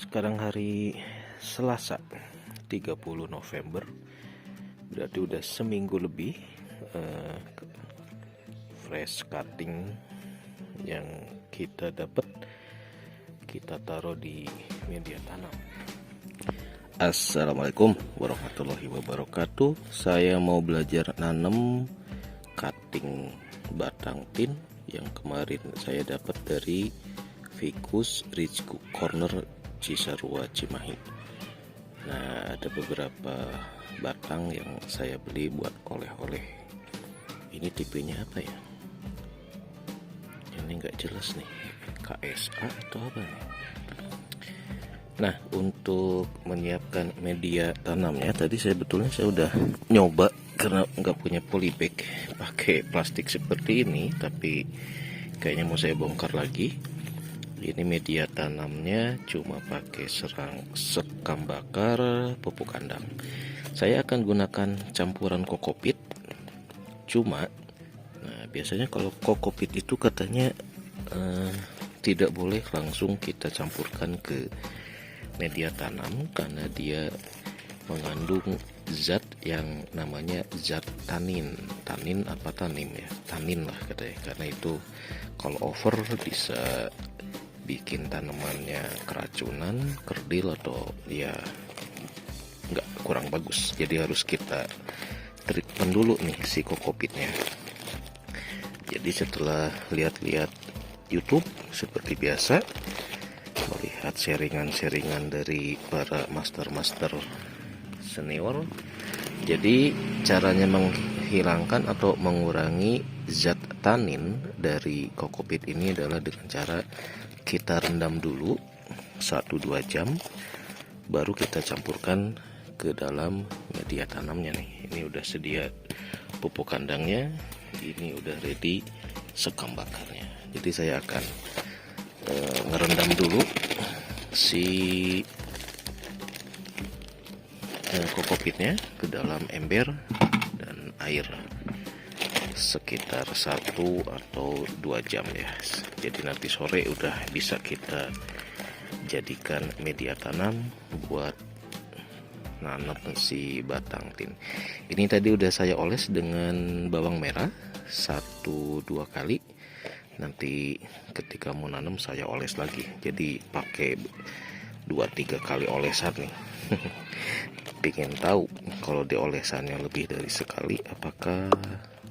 Sekarang hari Selasa 30 November, berarti udah seminggu lebih fresh cutting yang kita dapat, kita taruh di media tanam. Assalamualaikum warahmatullahi wabarakatuh. Saya mau belajar nanam cutting batang tin yang kemarin saya dapat dari Ficus Rich Corner Cisarua Cimahi. Nah, ada beberapa batang yang saya beli buat oleh-oleh. Ini tipenya apa ya? Ini nggak jelas nih, KSA atau apa nih? Nah, untuk menyiapkan media tanamnya, tadi saya udah nyoba karena nggak punya polybag pakai plastik seperti ini, tapi kayaknya mau saya bongkar lagi. Ini media tanamnya cuma pakai sekam bakar, pupuk kandang. Saya akan gunakan campuran kokopit. Cuma, biasanya kalau kokopit itu katanya tidak boleh langsung kita campurkan ke media tanam karena dia mengandung zat yang namanya zat tanin. Tanin apa tanim ya? Tanin lah katanya. Karena itu kalau over bisa bikin tanamannya keracunan, kerdil, atau ya nggak kurang bagus. Jadi harus kita treatment dulu nih si kokopitnya. Jadi setelah lihat-lihat YouTube seperti biasa, melihat sharingan-sharingan dari para master-master senior, jadi caranya menghilangkan atau mengurangi zat tanin dari kokopit ini adalah dengan cara kita rendam dulu 1-2 jam, baru kita campurkan ke dalam media tanamnya nih. Ini udah sedia pupuk kandangnya, ini udah ready sekam bakarnya. Jadi saya akan ngerendam dulu si kokopitnya ke dalam ember dan air sekitar 1 atau 2 jam ya. Jadi nanti sore udah bisa kita jadikan media tanam buat nanam si batang tin. Ini tadi udah saya oles dengan bawang merah 1-2 kali. Nanti ketika mau nanam saya oles lagi. Jadi pakai 2-3 kali olesan nih. Pengen tahu kalau diolesannya lebih dari sekali apakah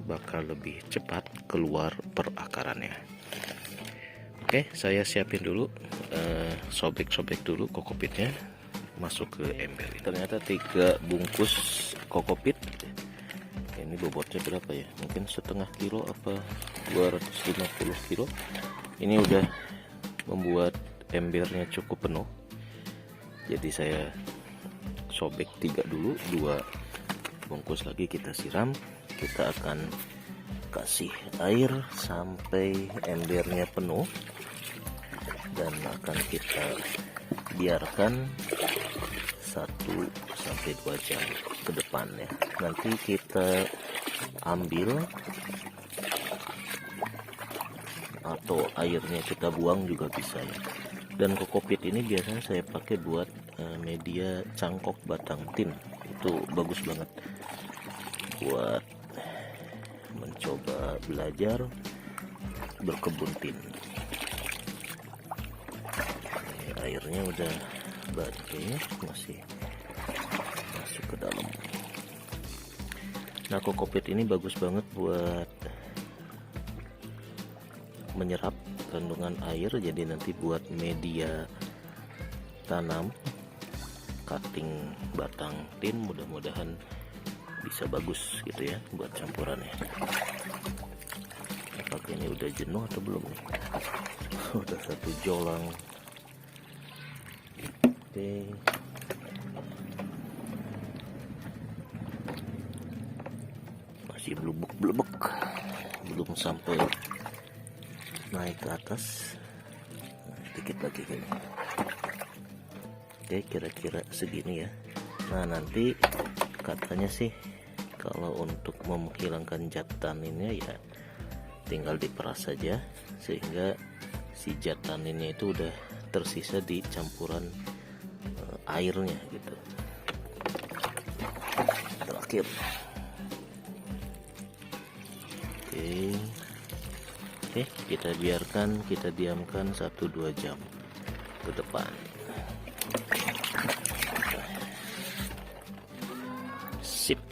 bakal lebih cepat keluar perakarannya. Oke, saya siapin dulu, sobek-sobek dulu kokopitnya masuk ke ember. Ternyata 3 bungkus kokopit. Ini bobotnya berapa ya? Mungkin setengah kilo apa 250 kilo. Ini udah membuat embernya cukup penuh. Jadi saya sobek 3 dulu, 2 bungkus lagi kita siram. Kita akan kasih air sampai embernya penuh dan akan kita biarkan 1-2 jam ke depan ya. Nanti kita ambil atau airnya kita buang juga bisa ya. Dan kokopit ini biasanya saya pakai buat media cangkok batang tin. Itu bagus banget buat mencoba belajar berkebun tin. Airnya udah balik, masih masuk ke dalam. Nah, kokopit ini bagus banget buat menyerap kandungan air, jadi nanti buat media tanam cutting batang tin mudah-mudahan bisa bagus gitu ya buat campurannya. Apakah ini udah jenuh atau belum nih? Udah 1 jolang. Oke. Masih blubuk-blubuk, belum sampai naik ke atas. Dikit lagi gini. Oke, kira-kira segini ya. Nah, nanti katanya sih kalau untuk menghilangkan zat taninnya ya tinggal diperas saja sehingga si zat taninnya itu udah tersisa di campuran airnya gitu. Terakhir. Oke, kita biarkan, kita diamkan 1-2 jam ke depan. Sip.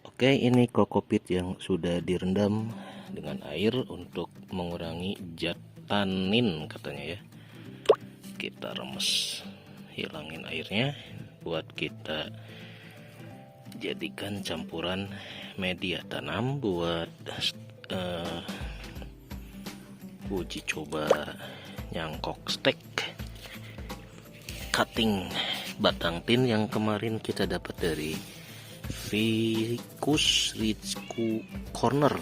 Oke, ini kokopit yang sudah direndam dengan air untuk mengurangi zat tanin katanya ya. Kita remes, hilangin airnya buat kita jadikan campuran media tanam buat uji coba nyangkok stek cutting batang tin yang kemarin kita dapat dari Ficus Rizku Corner.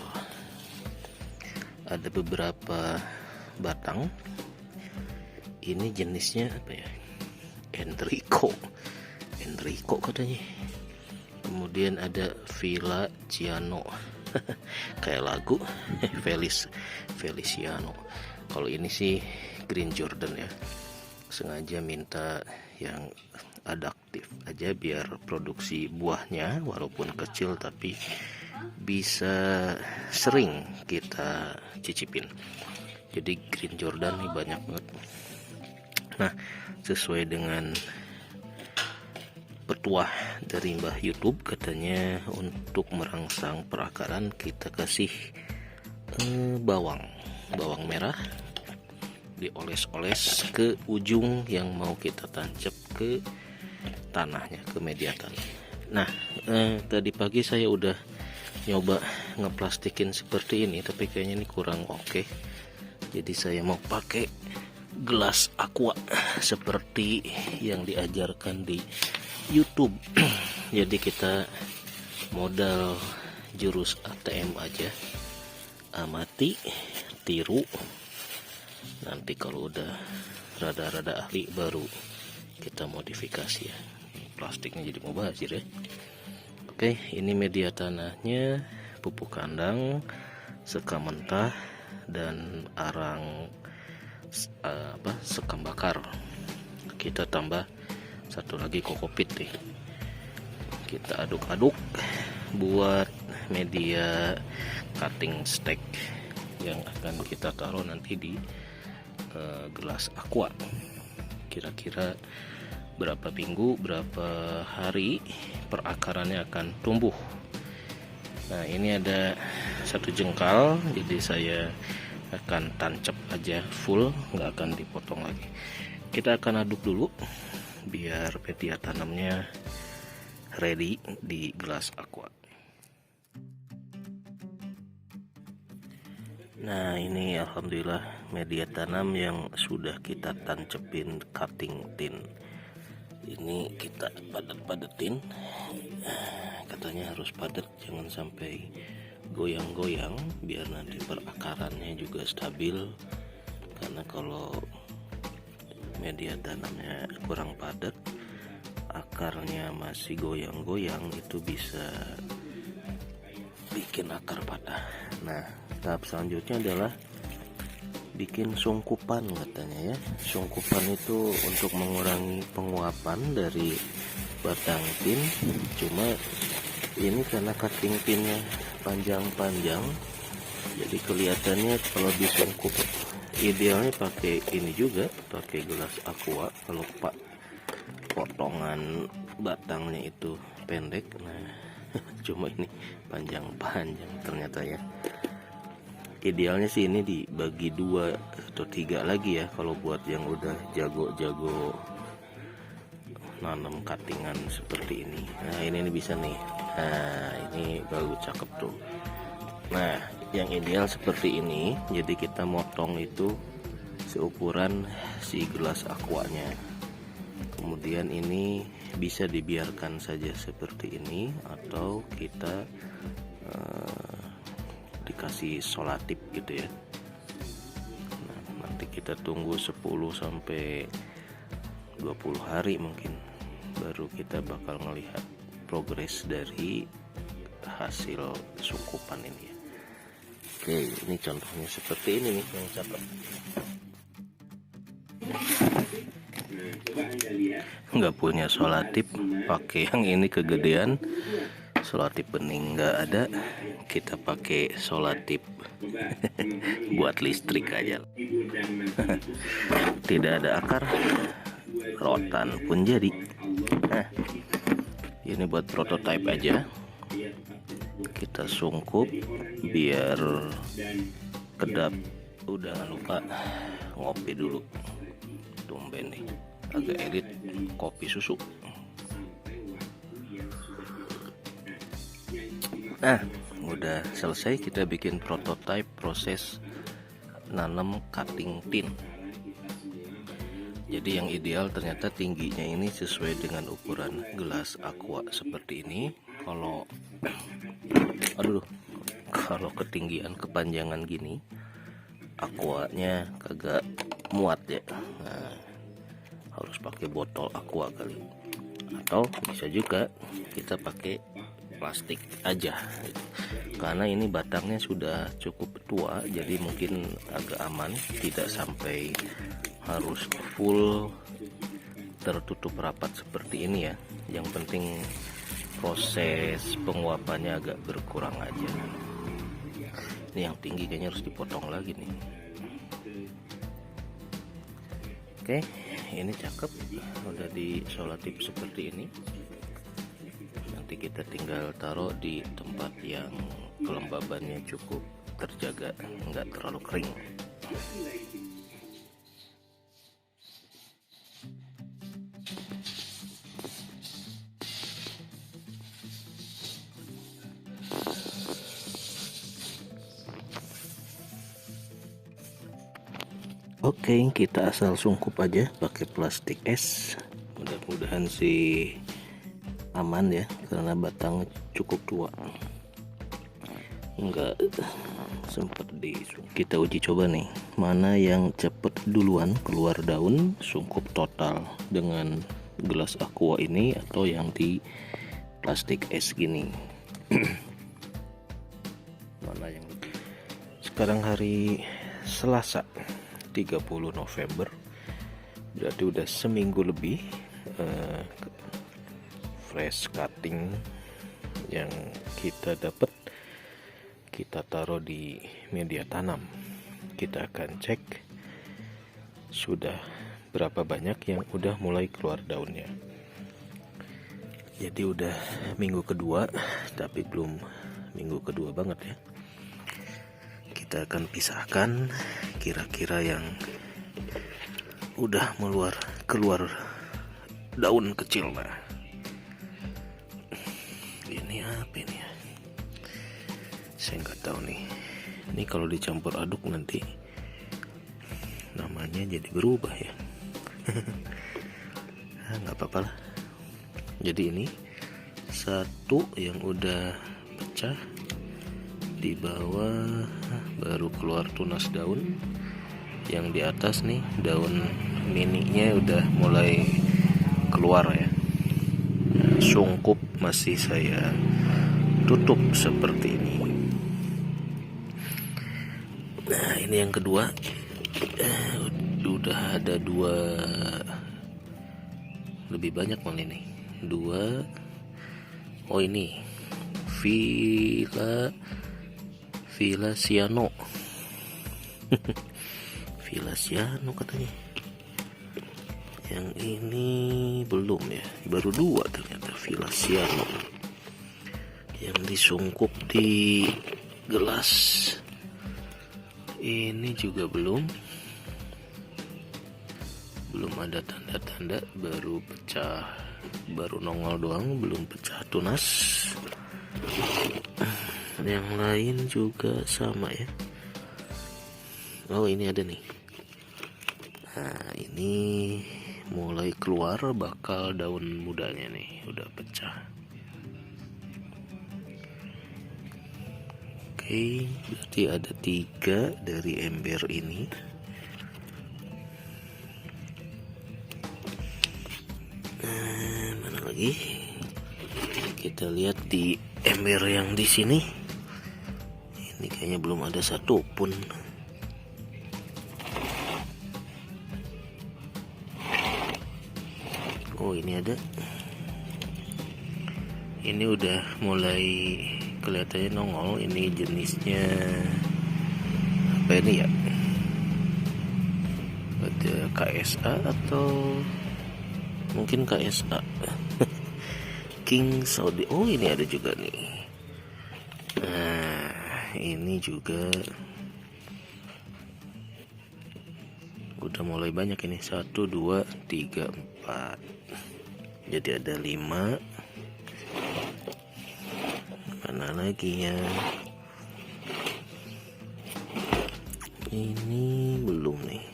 Ada beberapa batang, ini jenisnya apa ya, Enrico katanya. Kemudian ada Villa Ciano kayak lagu Feliciano. Kalau ini sih Green Jordan ya, sengaja minta yang adaptif aja biar produksi buahnya walaupun kecil tapi bisa sering kita cicipin. Jadi Green Jordan nih banyak banget. Nah, sesuai dengan petuah dari Mbah YouTube, katanya untuk merangsang perakaran kita kasih bawang merah dioles-oles ke ujung yang mau kita tancap ke tanahnya, ke media tanah. Nah, tadi pagi saya udah nyoba ngeplastikin seperti ini, tapi kayaknya ini kurang oke. Jadi saya mau pakai gelas aqua seperti yang diajarkan di YouTube. Jadi kita modal jurus ATM aja, amati, tiru. Nanti kalau udah rada-rada ahli baru kita modifikasi ya. Plastiknya jadi mubazir ya. Oke, ini media tanahnya, pupuk kandang, sekam mentah, dan arang sekam bakar. Kita tambah satu lagi kokopit nih. Kita aduk-aduk buat media cutting stack yang akan kita taruh nanti di gelas aqua. Kira-kira berapa minggu, berapa hari perakarannya akan tumbuh. Nah, ini ada 1 jengkal, jadi saya akan tancap aja full, nggak akan dipotong lagi. Kita akan aduk dulu biar media tanamnya ready di gelas aqua. Nah, ini alhamdulillah media tanam yang sudah kita tancepin cutting tin. Ini kita padat-padatin, katanya harus padat, jangan sampai goyang-goyang biar nanti perakarannya juga stabil. Karena kalau media tanamnya kurang padat, akarnya masih goyang-goyang, itu bisa bikin akar patah. Nah, tahap selanjutnya adalah bikin sungkupan katanya ya. Sungkupan itu untuk mengurangi penguapan dari batang tin. Cuma ini karena cutting pinnya panjang-panjang, jadi kelihatannya kalau disungkup idealnya pakai ini juga, pakai gelas aqua. Kalau potongan batangnya itu pendek, nah cuma ini panjang-panjang ternyata ya. Idealnya sih ini dibagi 2 atau 3 lagi ya, kalau buat yang udah jago-jago nanam cuttingan seperti ini. Nah, ini bisa nih. Nah, ini bagus, cakep tuh. Nah, yang ideal seperti ini. Jadi kita motong itu seukuran si gelas aquanya. Kemudian ini bisa dibiarkan saja seperti ini, atau kita dikasih solatip gitu ya. Nah, nanti kita tunggu 10 sampai 20 hari mungkin, baru kita bakal ngelihat progres dari hasil sungkupan ini ya. Oke, ini contohnya seperti ini nih yang cakep. Nggak punya solatip, pakai yang ini kegedean. Solatip bening nggak ada, kita pakai solatip buat listrik aja. Tidak ada akar, rotan pun jadi. Ini buat prototipe aja, kita sungkup biar kedap. Udah gak lupa ngopi dulu, tumben nih agak elit kopi susu. Udah selesai kita bikin prototipe proses nanam cutting tin. Jadi yang ideal ternyata tingginya ini sesuai dengan ukuran gelas aqua seperti ini. Kalau ketinggian kepanjangan gini, aquanya kagak muat ya. Nah, harus pakai botol aqua kali, atau bisa juga kita pakai plastik aja, karena ini batangnya sudah cukup tua, jadi mungkin agak aman, tidak sampai harus full tertutup rapat seperti ini ya. Yang penting proses penguapannya agak berkurang aja. Ini yang tinggi kayaknya harus dipotong lagi nih. Oke, ini cakep, udah disolatip seperti ini. Nanti kita tinggal taruh di tempat yang kelembabannya cukup terjaga, nggak terlalu kering. Oke, kita asal sungkup aja pakai plastik es. Mudah-mudahan sih aman ya, karena batang cukup tua. Enggak sempat kita uji coba nih, mana yang cepet duluan keluar daun, sungkup total dengan gelas aqua ini atau yang di plastik es gini. Mana yang sekarang hari Selasa 30 November, berarti udah seminggu lebih fresh cutting yang kita dapat, kita taruh di media tanam. Kita akan cek sudah berapa banyak yang udah mulai keluar daunnya. Jadi udah minggu kedua, tapi belum minggu kedua banget ya. Kita akan pisahkan kira-kira yang udah keluar daun kecil. Nah, ini apa ini ya? Saya nggak tahu nih. Ini kalau dicampur aduk nanti namanya jadi berubah ya. Nggak apa-apa lah. Jadi ini satu yang udah pecah, di bawah baru keluar tunas daun, yang di atas nih daun mininya udah mulai keluar ya. Sungkup masih saya tutup seperti ini. Nah, ini yang kedua, udah ada dua, lebih banyak malah ini dua. Oh, ini Villa Siano. Villa Siano katanya. Yang ini belum ya, baru dua ternyata Villa Siano. Yang disungkup di gelas ini juga belum ada tanda-tanda, baru pecah, baru nongol doang, belum pecah tunas. Yang lain juga sama ya. Oh, ini ada nih. Nah, ini mulai keluar bakal daun mudanya nih, udah pecah. Oke, berarti ada 3 dari ember ini. Nah, mana lagi? Kita lihat di ember yang di sini. Ini kayaknya belum ada satu pun. Oh, ini ada. Ini udah mulai kelihatannya nongol. Ini jenisnya apa ini ya? Ada KSA atau mungkin KSA. King Saudi. Oh, ini ada juga nih. Nah, ini juga udah mulai banyak ini. 1, 2, 3, 4. Jadi ada 5. Mana lagi ya? Ini belum nih.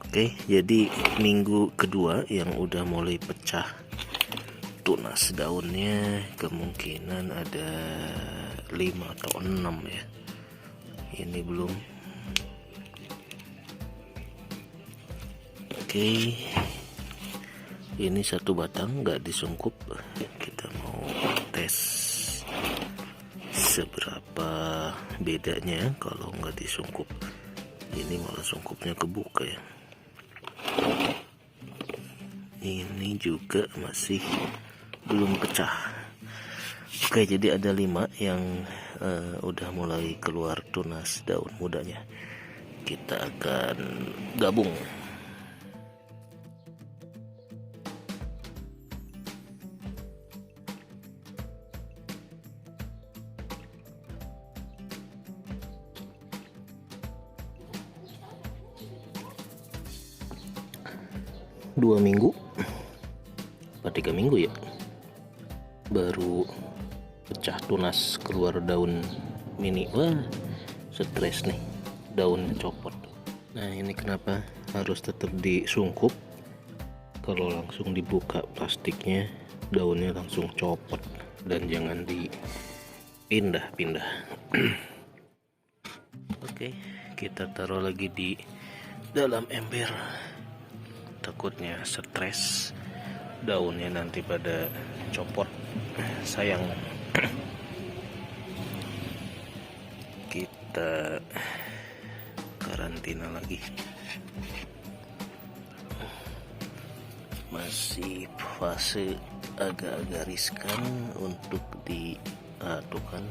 Oke, jadi minggu kedua yang udah mulai pecah tunas daunnya, kemungkinan ada 5 atau 6 ya. Ini belum. Oke, ini satu batang nggak disungkup. Kita mau tes seberapa bedanya kalau nggak disungkup. Ini malah sungkupnya kebuka ya. Ini juga masih belum pecah. Oke, jadi ada 5 yang udah mulai keluar tunas daun mudanya. Kita akan gabung. Dua minggu apa 3 minggu ya baru pecah tunas, keluar daun mini. Wah, stres nih, daun copot. Nah, ini kenapa harus tetap disungkup. Kalau langsung dibuka plastiknya, daunnya langsung copot. Dan jangan dipindah-pindah. Oke, kita taruh lagi di dalam ember. Takutnya stres, daunnya nanti pada copot, sayang. Kita karantina lagi. Masih fase agak-agak riskan untuk diadukan.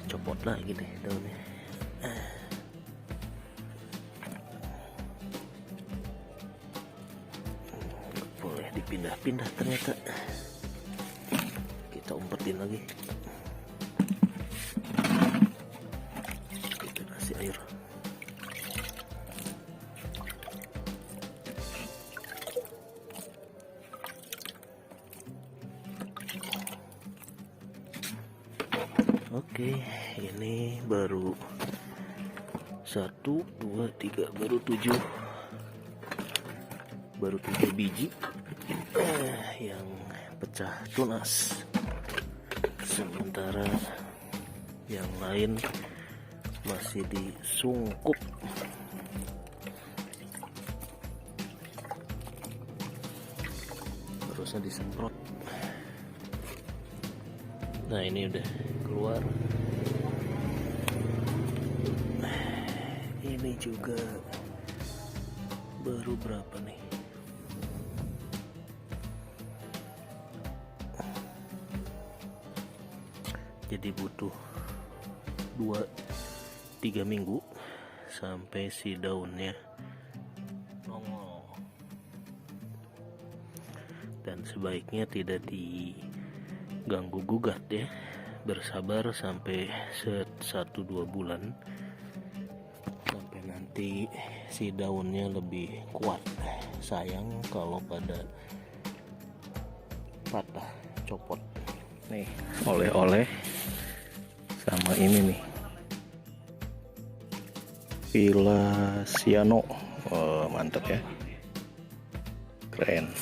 Copot lagi deh daunnya. Pindah-pindah ternyata. Kita umpetin lagi. Kita kasih air. Oke, ini baru 1, 2, 3, baru 7 biji yang pecah tunas, sementara yang lain masih disungkup. Harusnya disemprot. Nah, ini udah keluar. Ini juga baru berapa nih? Jadi butuh 2-3 minggu sampai si daunnya nongol. Dan sebaiknya tidak diganggu gugat ya. Bersabar sampai 1-2 bulan sampai nanti si daunnya lebih kuat. Sayang kalau pada patah, copot. Nih, oleh-oleh sama ini nih, Villa Siano. Oh, mantap ya, keren.